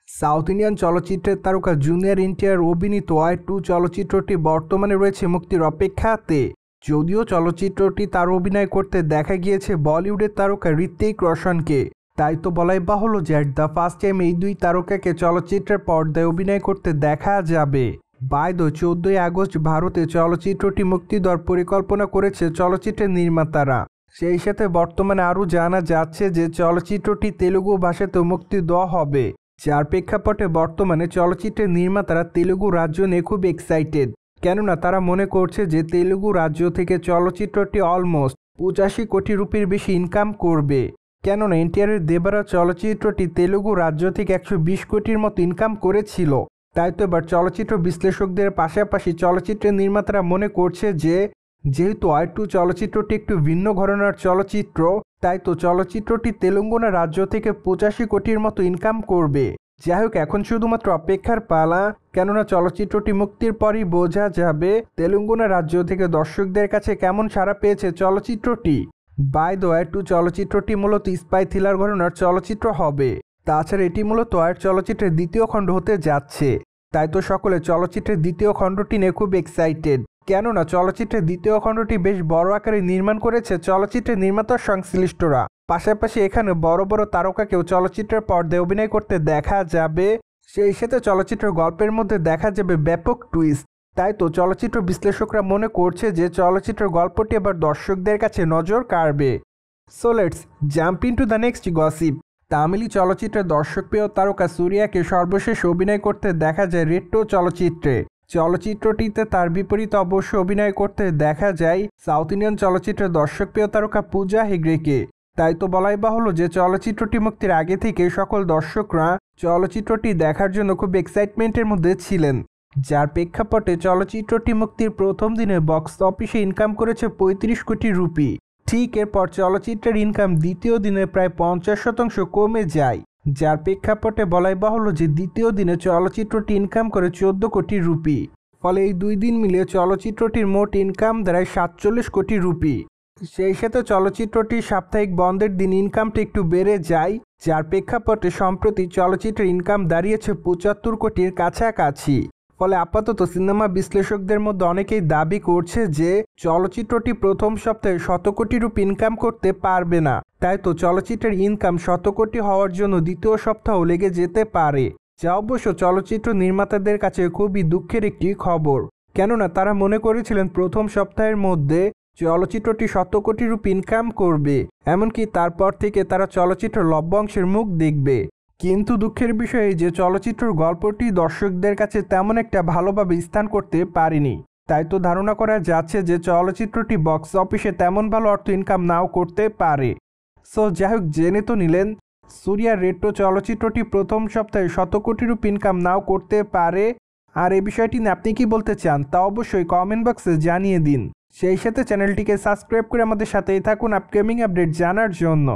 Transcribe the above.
South Indian চলচ্চিত্রের তারকা junior NTR অভিনীত ওয়ার 2 চলচ্চিত্রটি বর্তমানে রয়েছে মুক্তির অপেক্ষাতে। যদিও চলচ্চিত্রটি তার অভিনয় করতে দেখা গিয়েছে বলিউডের তারকা ঋত্বিক রোশনকে, তাই তো বলাই বাহুল্য যে অ্যাট দ্য ফার্স্ট টাইম এই দুই তারকাকে চলচ্চিত্রের পর্দায় অভিনয় করতে দেখা যাবে। বাই দ্য 14 আগস্ট ভারতে চলচ্চিত্রটি মুক্তি দেওয়ার পরিকল্পনা করেছে চলচ্চিত্রের নির্মাতারা। সেই সাথে বর্তমানে আরও জানা যাচ্ছে যে চলচ্চিত্রটি তেলুগু ভাষাতেও মুক্তি দেওয়া হবে, যার প্রেক্ষাপটে বর্তমানে চলচ্চিত্রের নির্মাতারা তেলুগু রাজ্য নিয়ে খুব এক্সাইটেড। কেননা তারা মনে করছে যে তেলুগু রাজ্য থেকে চলচ্চিত্রটি অলমোস্ট 85 কোটি রুপির বেশি ইনকাম করবে। কেননা এনটিআরের দেবারা চলচ্চিত্রটি তেলুগু রাজ্য থেকে 120 কোটির মতো ইনকাম করেছিল। তাই তো এবার চলচ্চিত্র বিশ্লেষকদের পাশাপাশি চলচ্চিত্রের নির্মাতারা মনে করছে যে যেহেতু ওয়ার 2 চলচ্চিত্রটি একটু ভিন্ন ঘরানার চলচ্চিত্র, তাই তো চলচ্চিত্রটি তেলেঙ্গানা রাজ্য থেকে 85 কোটির মতো ইনকাম করবে। যাই হোক, এখন শুধুমাত্র অপেক্ষার পালা, কেননা চলচ্চিত্রটি মুক্তির পরই বোঝা যাবে তেলেঙ্গানা রাজ্য থেকে দর্শকদের কাছে কেমন সাড়া পেয়েছে চলচ্চিত্রটি। বাই দ্য ওয়ার 2 চলচ্চিত্রটি মূলত স্পাই থ্রিলার ঘরানার চলচ্চিত্র হবে। তাছাড়া এটি মূলত ওয়ার চলচ্চিত্রের দ্বিতীয় খণ্ড হতে যাচ্ছে। তাই তো সকলে চলচ্চিত্রের দ্বিতীয় খণ্ডটি নিয়ে খুব এক্সাইটেড। কেননা চলচ্চিত্রের দ্বিতীয় খণ্ডটি বেশ বড় আকারে নির্মাণ করেছে চলচ্চিত্রের নির্মাতা সংশ্লিষ্টরা। পাশাপাশি এখানে বড় বড় তারকাকেও চলচ্চিত্রের পর্দায় অভিনয় করতে দেখা যাবে। সেই সাথে চলচ্চিত্রের গল্পের মধ্যে দেখা যাবে ব্যাপক টুইস্ট। তাই তো চলচ্চিত্র বিশ্লেষকরা মনে করছে যে চলচ্চিত্রের গল্পটি এবার দর্শকদের কাছে নজর কাড়বে। So let's jump into the next gossip. তামিলি চলচ্চিত্রের দর্শকপ্রিয় তারকা সূর্যাকে সর্বশেষ অভিনয় করতে দেখা যায় রেড 2 চলচ্চিত্রে। চলচ্চিত্রটিতে তার বিপরীতে অবশ্য অভিনয় করতে দেখা যায় সাউথ ইন্ডিয়ান চলচ্চিত্রের দর্শকপ্রিয় তারকা পূজা হেগড়েকে। তাই তো বলাই বাহুল্য যে চলচ্চিত্রটি মুক্তির আগে থেকে সকল দর্শকরা চলচ্চিত্রটি দেখার জন্য খুব এক্সাইটমেন্টের মধ্যে ছিলেন, যার প্রেক্ষাপটে চলচ্চিত্রটি মুক্তির প্রথম দিনে বক্স অফিসে ইনকাম করেছে 35 কোটি রুপি। ঠিক এরপর চলচ্চিত্রের ইনকাম দ্বিতীয় দিনে প্রায় 50% কমে যায়, যার প্রেক্ষাপটে বলাই বাহুল্য যে দ্বিতীয় দিনে চলচ্চিত্রটি ইনকাম করে 14 কোটি রুপি। ফলে এই 2 দিন মিলিয়ে চলচ্চিত্রটির মোট ইনকাম দাঁড়ায় 47 কোটি রুপি। সেই সাথে চলচ্চিত্রটির সাপ্তাহিক বন্ধের দিন ইনকামটা একটু বেড়ে যায়, যার প্রেক্ষাপটে সম্প্রতি চলচ্চিত্রের ইনকাম দাঁড়িয়েছে 75 কোটির কাছাকাছি। ফলে আপাতত সিনেমা বিশ্লেষকদের মধ্যে অনেকেই দাবি করছে যে চলচ্চিত্রটি প্রথম সপ্তাহে 100 কোটি রুপি ইনকাম করতে পারবে না। তাই তো চলচ্চিত্রের ইনকাম 100 কোটি হওয়ার জন্য দ্বিতীয় সপ্তাহ লেগে যেতে পারে, যা অবশ্য চলচ্চিত্র নির্মাতাদের কাছে খুবই দুঃখের একটি খবর। কেননা তারা মনে করেছিলেন প্রথম সপ্তাহের মধ্যে চলচ্চিত্রটি 100 কোটি রুপি ইনকাম করবে, এমনকি তারপর থেকে তারা চলচ্চিত্র লভ্যাংশের মুখ দেখবে। কিন্তু দুঃখের বিষয় যে চলচ্চিত্রের গল্পটি দর্শকদের কাছে তেমন একটা ভালোভাবে স্থান করতে পারেনি। তাই তো ধারণা করা যাচ্ছে যে চলচ্চিত্রটি বক্স অফিসে তেমন ভালো অর্থ ইনকাম নাও করতে পারে। সো যাই হোক, জেনে তো নিলেন সূর্যার রেড 2 চলচ্চিত্রটি প্রথম সপ্তাহে 100 কোটি রুপি ইনকাম নাও করতে পারে। আর এই বিষয়টি নিয়ে আপনি কি বলতে চান তা অবশ্যই কমেন্ট বক্সে জানিয়ে দিন। সেই সাথে চ্যানেলটিকে সাবস্ক্রাইব করে আমাদের সাথেই থাকুন আপকামিং আপডেট জানার জন্য।